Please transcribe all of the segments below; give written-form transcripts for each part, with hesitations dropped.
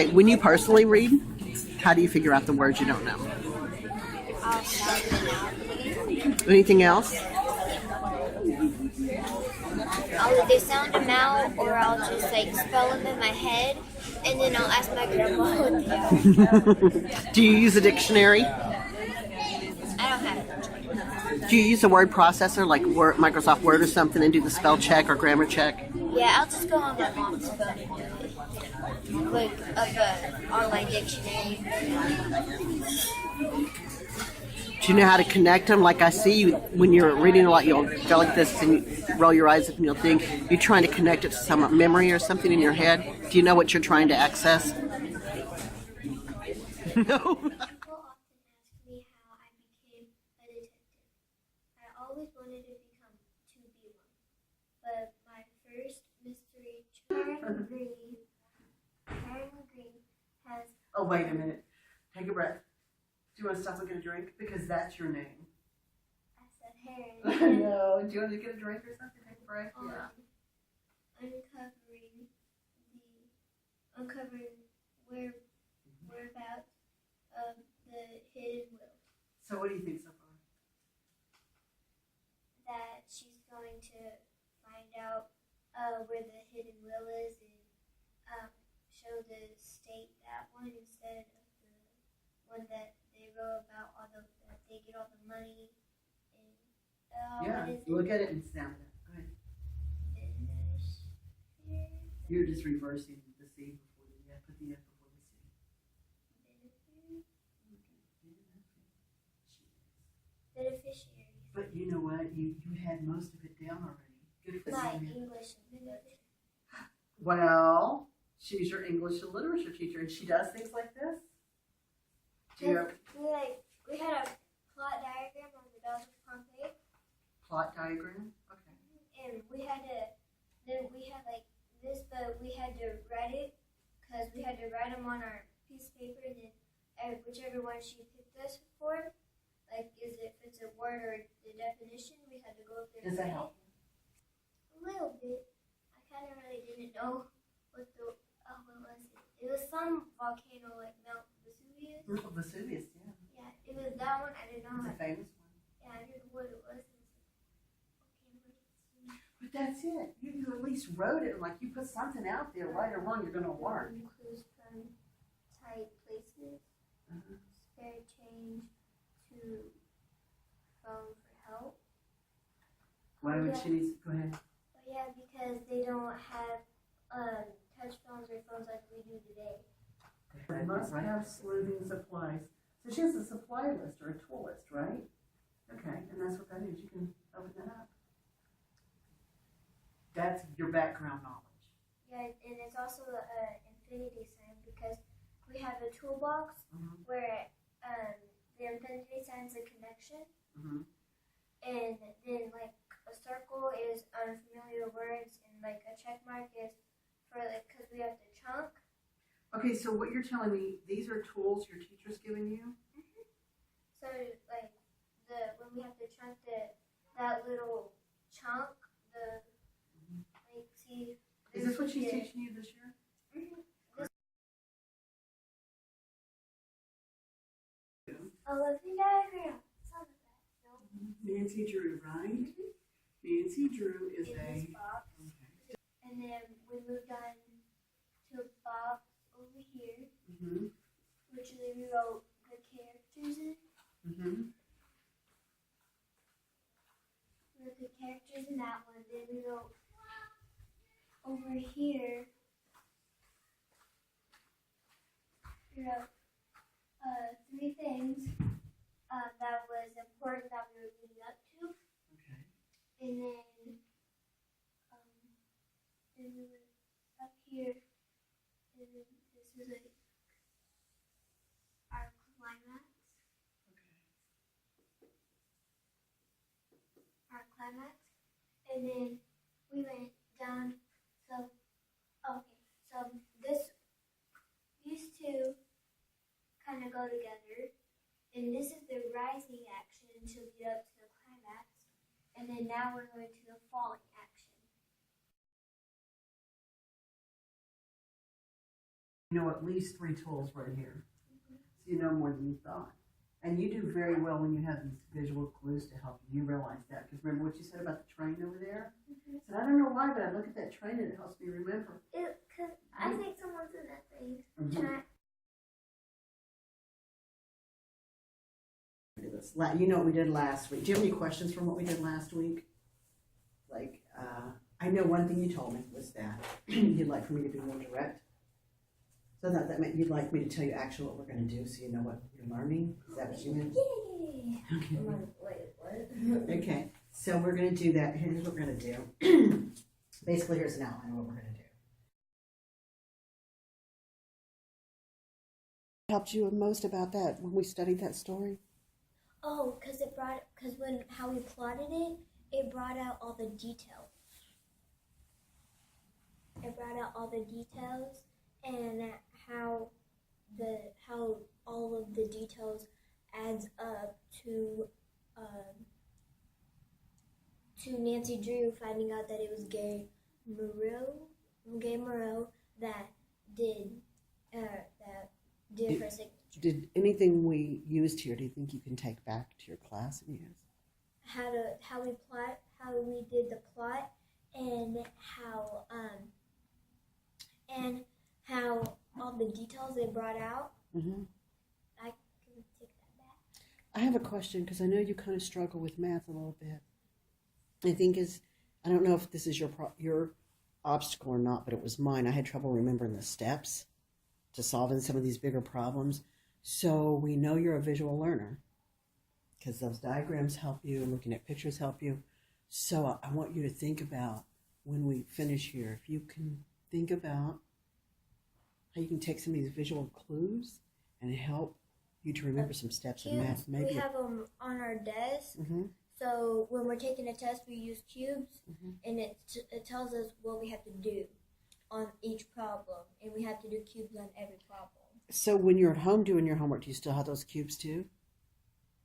Okay, when you personally read, how do you figure out the words you don't know? I'll sound them out. Anything else? I'll either sound them out or I'll just like spell them in my head, and then I'll ask my grandma what they are. Do you use a dictionary? I don't have it. Do you use a word processor like Word, Microsoft Word or something and do the spell check or grammar check? Yeah, I'll just go on my mom's phone and do it. Like of an online dictionary. Do you know how to connect them? Like I see you when you're reading a lot, you'll go like this and you roll your eyes up and you'll think you're trying to connect it to some memory or something in your head. Do you know what you're trying to access? No. People often ask me how I became a detective. I always wanted to be one, but my first mystery, Karen Green, has. Oh, wait a minute. Take a breath. Do you want to stop and get a drink? Because that's your name. I said Harry. No. Do you want to get a drink or something? Take a break? Yeah. Uncovering whereabouts of the hidden will. So what do you think so far? That she's going to find out where the hidden will is and show the state that one instead of the one that they wrote about all that they get all the money and Yeah. what is Look at it and snap it. Go ahead. You're just reversing the C before the F. Put the F before the C. Beneficiaries. But you know what? You had most of it down already. Good for Like you. English and literature. Well, she's your English and literature teacher, and she does things like this. Do you We had a plot diagram on the Belgian Pompeii, plot diagram? Okay. and we had like this, but we had to write it because we had to write them on our piece of paper, and then whichever one she picked us for, like if it's a word or the definition, we had to go up there. Does that help? A little bit. I kind of really didn't know what what was it? It was some volcano like Mount Vesuvius. Vesuvius, yeah. Yeah, it was that one. I didn't know. It's a famous one. Yeah, I didn't know what it was. But that's it. You at least wrote it. Like you put something out there, right or wrong, you're going to learn. Clues from tight places. Spare change to phone for help. Why would she need to go ahead? But yeah, because they don't have touch phones or phones like we do today. They must have sleuthing supplies. So she has a supply list or a tool list, right? Okay, and that's what that is. You can open that up. That's your background knowledge. Yeah, and it's also an infinity sign because we have a toolbox where the infinity sign is a connection, and then like a circle is unfamiliar words, and like a check mark is for like because we have to chunk. Okay, so what you're telling me, these are tools your teacher's giving you? So like when we have to chunk that little chunk, see. Is this what she's teaching you this year? A living diagram. Some of that. No. Nancy Drew, right? Nancy Drew is In this box. Okay. And then we moved on to a box over here, which we wrote the characters in. We wrote the characters in that one. Then we wrote over here. We wrote 3 things that was important that we were leading up to. Okay. And then we went up here, and then this is like our climax. Okay. Our climax. And then we went down. So these two kind of go together, and this is the rising action to lead up to the climax, and then now we're going to the falling action. You know at least 3 tools right here. So you know more than you thought. And you do very well when you have these visual clues to help you. You realize that. Because remember what you said about the train over there? So I don't know why, but I look at that train and it helps me remember. Because I think someone's in that thing. You know what we did last week. Do you have any questions from what we did last week? Like, I know one thing you told me was that you'd like for me to be more direct. So that meant you'd like me to tell you actually what we're going to do so you know what you're learning? Is that what you meant? Yeah. Okay. Wait, what? Okay, so we're going to do that. Here's what we're going to do. Basically, here's an outline of what we're going to do. What helped you most about that when we studied that story? Oh, because how we plotted it, it brought out all the details. It brought out all the details and how all of the details adds up to Nancy Drew finding out that it was Gay Moreau that did her signature. Did anything we used here, do you think you can take back to your class and use? How we did the plot, and how all the details they brought out. Mm-hmm. I can take that back. I have a question because I know you kind of struggle with math a little bit. I don't know if this is your obstacle or not, but it was mine. I had trouble remembering the steps to solving some of these bigger problems. So we know you're a visual learner because those diagrams help you and looking at pictures help you. So I want you to think about when we finish here, if you can think about how you can take some of these visual clues and help you to remember some steps in math. Maybe we have them on our desk. Mm-hmm. So when we're taking a test, we use cubes, Mm-hmm. and it tells us what we have to do on each problem, and we have to do cubes on every problem. So when you're at home doing your homework, do you still have those cubes too?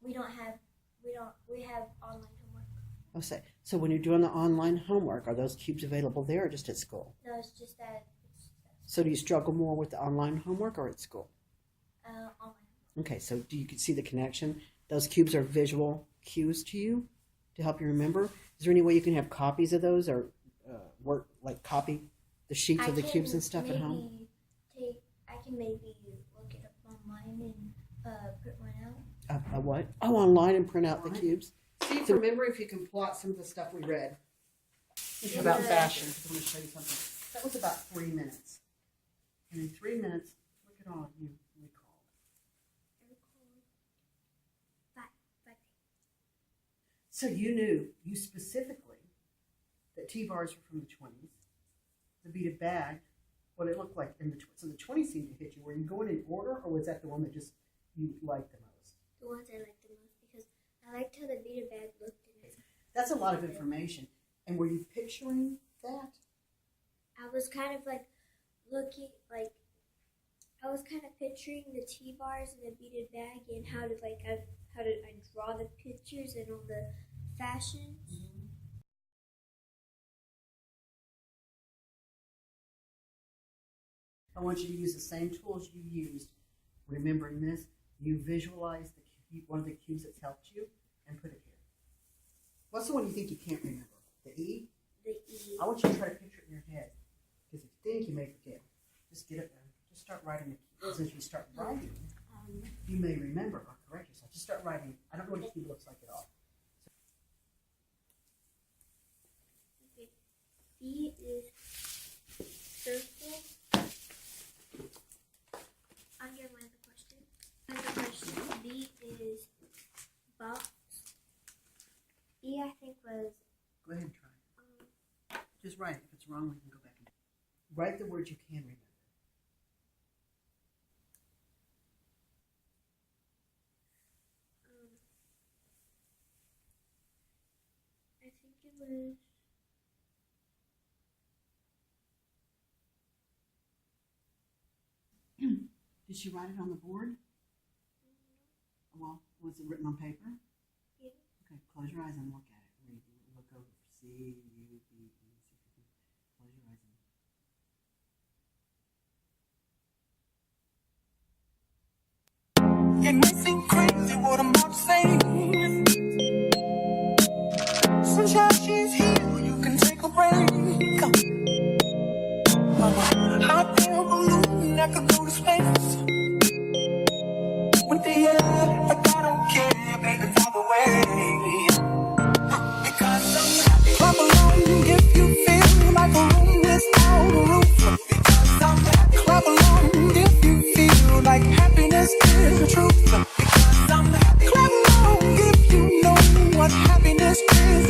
We have online homework. Oh, so when you're doing the online homework, are those cubes available there or just at school? No, it's just that. So do you struggle more with the online homework or at school? Online. Okay, so you can see the connection? Those cubes are visual cues to you to help you remember. Is there any way you can have copies of those or copy the sheets of the cubes and stuff at home? I can maybe look it up online and print one out. A what? Oh, online and print out the cubes. See, remember if you can plot some of the stuff we read. It's about fashion. I'm going to show you something. That was about 3 minutes. And in 3 minutes, look at all you recalled. Five. So you specifically, that T-bars were from the 20s, the beaded bag, what it looked like in the 20s. So the 20s seemed to hit you. Were you going in order, or was that the one that just you liked the most? The ones I liked the most because I liked how the beaded bag looked in it. That's a lot of information. And were you picturing that? I was kind of I was kind of picturing the T-bars and the beaded bag and how did I draw the pictures and all the fashions. Mm-hmm. I want you to use the same tools you used. Remembering this, you visualize one of the cubes that's helped you and put it here. What's the one you think you can't remember? The E? The E. I want you to try to picture it in your head. Because if you think, you may forget. Just get it there. Just start writing the cubes. As you start writing, you may remember or correct yourself. Just start writing. I don't know what a cube looks like at all. Okay. B is circle. Underline the question. B is box. E, I think, was. Go ahead and try. Just write it. If it's wrong, we can go back and write the words you can remember. I think it was. Did she write it on the board? Well, was it written on paper? Yeah. Okay, close your eyes and look at it. Read, look over. C-U-B-E. See if you can close your eyes and It may seem crazy what I'm about to say. Sunshine, she's here, you can take a break. Hot air balloon that could go to space. With the air, like I don't care, baby, by the way. Because I'm happy. Clap along if you feel like a room without a roof. Because I'm happy. Clap along if you feel like happiness is the truth. Because I'm happy. Clap along if you know what happiness is.